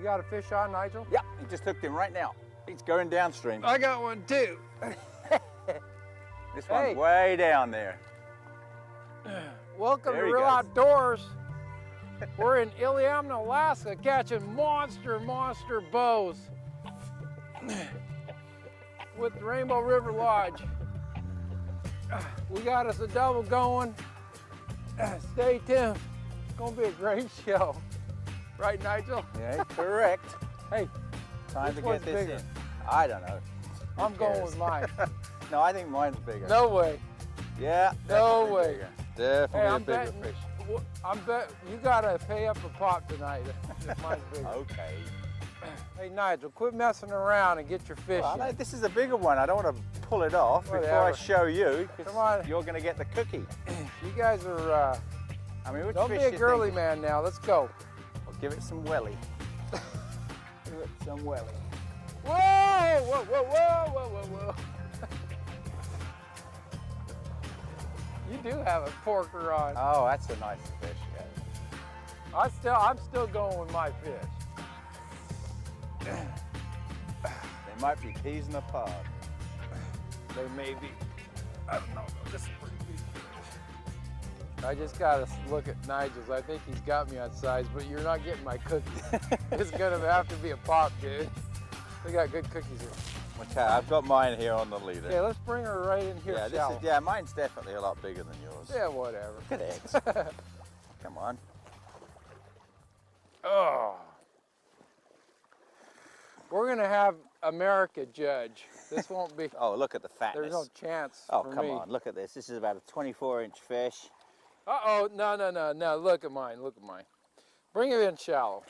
got a fish on, Nigel? Yep, he just hooked him right now. He's going downstream. I got one too. This one's way down there. Welcome There to he Real goes. Outdoors. We're in Iliamna, Alaska, catching monster bows with Rainbow River Lodge. We got us a double going. Stay tuned. It's gonna be a great show. Right, Nigel? Yeah, correct. Hey, Time to which get this one's bigger? in. I don't know. Who I'm going cares? with mine. No, I think mine's bigger. No way. Yeah. No definitely way. Bigger. Definitely Hey, a I'm bigger betting. fish. I'm bet you gotta pay up a pop tonight if mine's bigger. Okay. Hey Nigel, quit messing around and get your fish Well, in. no, this is a bigger one. I don't want to pull it off before I Whatever. show you, Come on. because you're going to get the cookie. You guys are, I mean, which don't fish be a you girly thinking? man now. Let's go. Well, give it some welly. Give it some welly. Whoa, whoa, whoa, whoa, whoa, whoa, whoa. You do have a porker on. Oh, that's a nice fish. Yeah. I'm still going with my fish. They might be peas in a pod. They may be. I don't know. This is pretty big fish. I just gotta look at Nigel's. I think he's got me on size, but you're not getting my cookie. It's gonna have to be a pop, dude. We got good cookies here. Okay, I've got mine here on the leader. Okay, let's bring her right in here, Yeah, shall we? yeah, mine's definitely a lot bigger than yours. Yeah, whatever. Look at it. Come on. Oh. We're gonna have America judge. This won't be. Oh, look at the fatness. There's no chance Oh, for come me. on, look at this. This is about a 24-inch fish. Uh-oh, no. Look at mine. Bring it in shallow.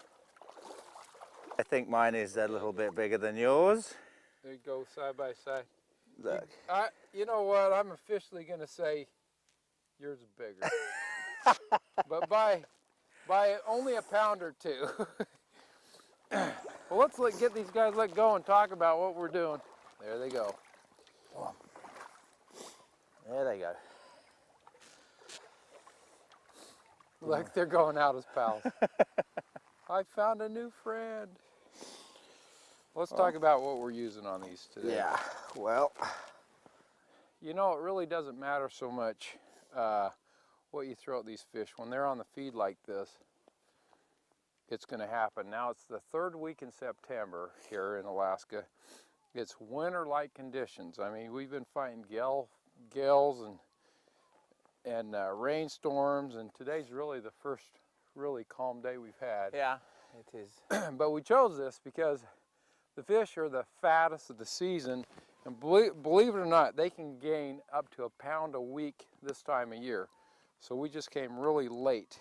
I think mine is a little bit bigger than yours. There you go, side by side. Look. You know what? I'm officially gonna say yours is bigger, but by only a pound or two. Well, let's get these guys let go and talk about what we're doing. There they go. There they go. Like they're going out as pals. I found a new friend. Let's talk about what we're using on these today. Yeah, well. You know, it really doesn't matter so much what you throw at these fish. When they're on the feed like this, it's going to happen. Now it's the third week in September here in Alaska. It's winter-like conditions. I mean, we've been fighting gales and rainstorms, and today's really the first really calm day we've had. Yeah, it is. But we chose this because the fish are the fattest of the season, and believe it or not, they can gain up to a pound a week this time of year. So we just came really late.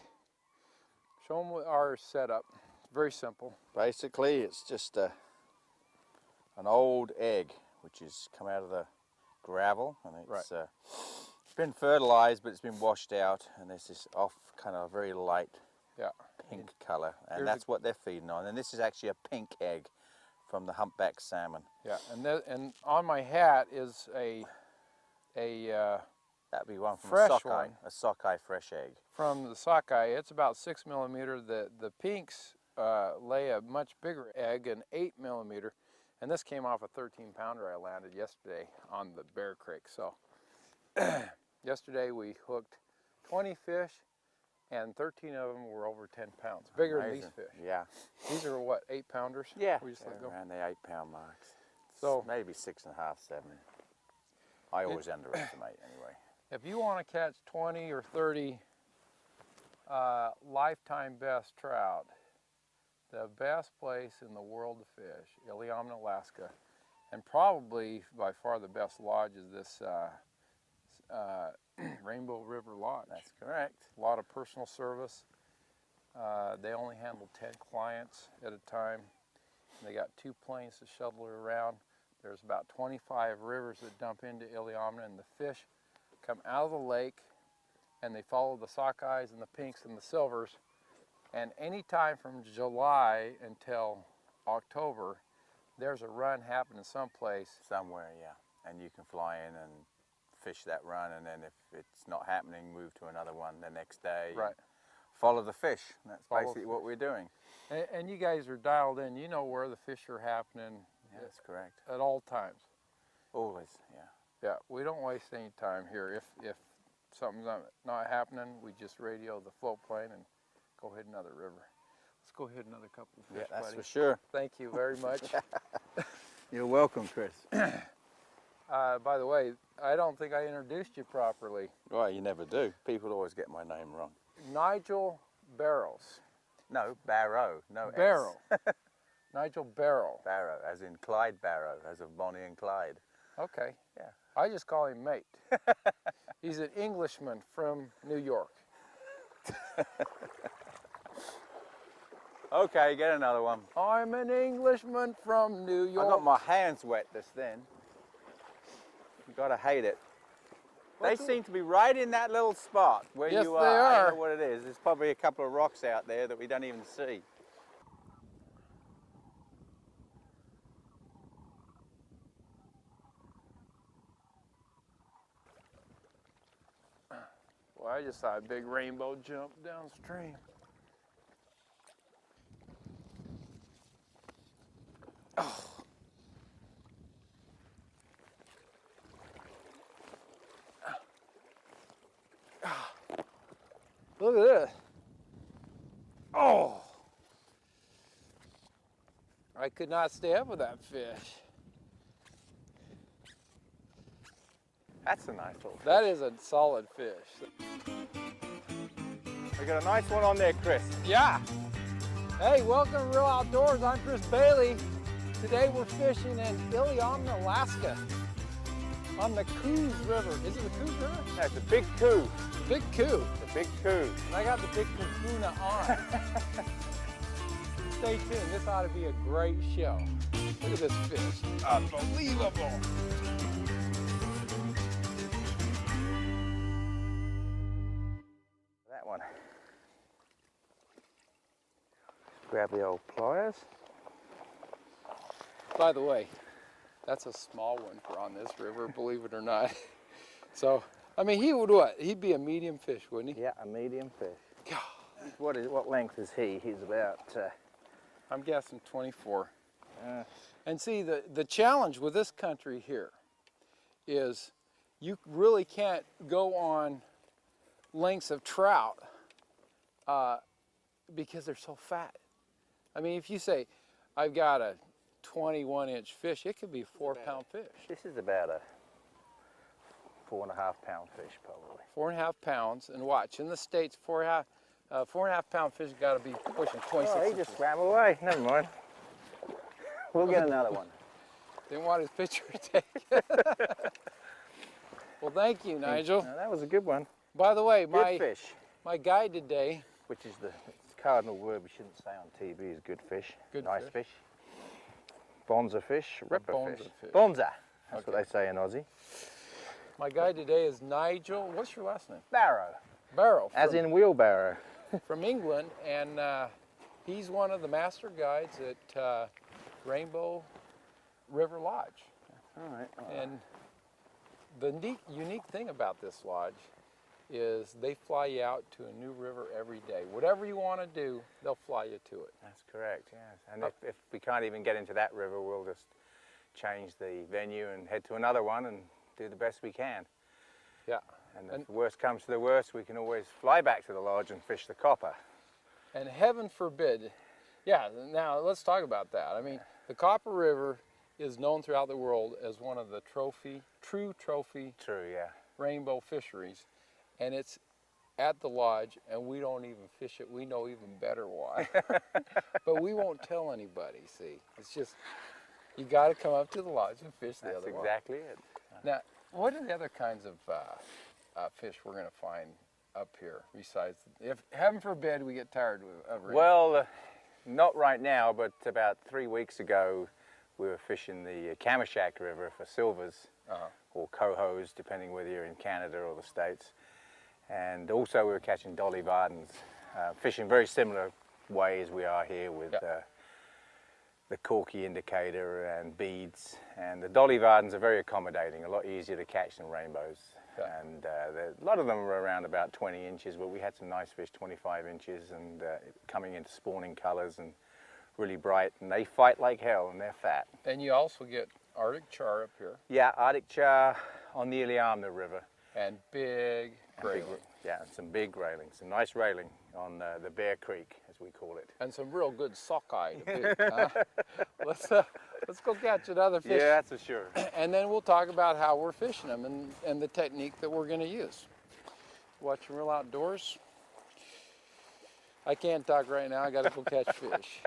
Show them our setup. It's very simple. Basically, it's just an old egg, which has come out of the gravel, and it's been fertilized, but it's been washed out, and there's this off kind of very light pink color, and that's what they're feeding on. And this is actually a pink egg from the humpback salmon. Yeah, and on my hat is a That'd be one from fresh a sockeye, one. a sockeye fresh egg. From the sockeye. It's about 6 millimeter. The pinks lay a much bigger egg, an 8 millimeter, and this came off a 13-pounder I landed yesterday on the Bear Creek. So yesterday we hooked 20 fish, and 13 of them were over 10 pounds, bigger than these fish. Yeah. These are what, 8-pounders? Yeah, we just let go. around the 8-pound marks. So maybe 6.5, 7. I always underestimate anyway. if you want to catch 20 or 30 lifetime best trout, the best place in the world to fish, Iliamna, Alaska, and probably by far the best lodge is this Rainbow River Lodge. That's correct. A lot of personal service. They only handle 10 clients at a time. They got 2 planes to shuttle around. There's about 25 rivers that dump into Iliamna, and the fish come out of the lake and they follow the sockeyes and the pinks and the silvers. And anytime from July until October, there's a run happening someplace. Somewhere, yeah. And you can fly in and fish that run, and then if it's not happening, move to another one the next day. Right. follow the fish. That's Follow basically what we're doing. And you guys are dialed in. You know where the fish are happening. Yeah, that's correct. At all times. Always, yeah. Yeah, we don't waste any time here. If something's not happening, we just radio the float plane and go hit another river. Let's go hit another couple of fish, Yeah, that's buddy. for sure. Thank you very much. You're welcome, Chris. By the way, I don't think I introduced you properly. Well, you never do. People always get my name wrong. Nigel Barrows. No, Barrow. No S. Barrow. Nigel Barrow. Barrow, as in Clyde Barrow, as of Bonnie and Clyde. Okay. Yeah. I just call him mate. He's an Englishman from New York. Okay, get another one. I'm an Englishman from New York. I got my hands wet just then. You gotta hate it. They seem to be right in that little spot where Yes, you they are. I are. don't know what it is. There's probably a couple of rocks out there that we don't even see. Well, I just saw a big rainbow jump downstream. Oh. Look at this. Oh. I could not stay up with that fish. That's a nice little fish. That is a solid fish. We got a nice one on there, Chris. Yeah. Hey, welcome to Real Outdoors. I'm Chris Bailey. Today we're fishing in Ilion, Alaska, on the Coos River. Is it the Coos River? That's a big coup. Big Coo. The big coup. And I got the big kahuna on. Stay tuned. This ought to be a great show. Look at this fish. Unbelievable. That one. Grab the old pliers. By the way, that's a small one for on this river, believe it or not. So, I mean, he would what? He'd be a medium fish, wouldn't he? Yeah, a medium fish. God. What length is he? He's about... I'm guessing 24. And see, the challenge with this country here is you really can't go on lengths of trout because they're so fat. I mean, if you say, I've got a 21-inch fish, it could be a 4-pound fish. This is about a 4.5-pound fish, probably. 4.5 pounds, and watch, in the States, 4.5 pound fish got to be pushing 26 Oh, he inches. just swam away. Never mind. We'll get another one. Didn't want his picture taken. Well, thank you, Nigel. No, that was a good one. By the way, Good fish. my guide today, Which is the cardinal word we shouldn't say on TV, is good fish. Good nice fish. fish. Bonza fish, ripper bonza fish. fish. Bonza. That's Okay. what they say in Aussie. my guide today is Nigel. What's your last name? Barrow. Barrow. As in wheelbarrow. From England, and he's one of the master guides at Rainbow River Lodge. All right. And the unique thing about this lodge is they fly you out to a new river every day. Whatever you want to do, they'll fly you to it. That's correct, yes. And if we can't even get into that river, we'll just change the venue and head to another one and do the best we can. Yeah. And if the worst comes to the worst, we can always fly back to the lodge and fish the copper. And heaven forbid, yeah, now let's talk about that. I mean, the Copper River is known throughout the world as one of the true trophy True, yeah. rainbow fisheries. And it's at the lodge, and we don't even fish it. We know even better why. But we won't tell anybody, see. It's just, you got to come up to the lodge and fish the That's other one. exactly it. Now, what are the other kinds of fish we're going to find up here besides, if heaven forbid we get tired of rain? Well, not right now, but about 3 weeks ago, we were fishing the Kamishak River for silvers, or cohos, depending whether you're in Canada or the States. And also we were catching dolly vardens, fishing very similar way as we are here with the corky indicator and beads. And the dolly vardens are very accommodating, a lot easier to catch than rainbows. Yeah. And a lot of them were around about 20 inches, but we had some nice fish 25 inches and coming into spawning colors and really bright, and they fight like hell and they're fat. And you also get Arctic char up here. Yeah, Arctic char on the Iliamna River. And big grayling. Yeah, and some big grayling, some nice railing on the Bear Creek, as we call it. And some real good sockeye to boot, huh? Let's go catch another fish. Yeah, that's for sure. And then we'll talk about how we're fishing them and the technique that we're going to use. Watching Real Outdoors. I can't talk right now. I got to go catch fish.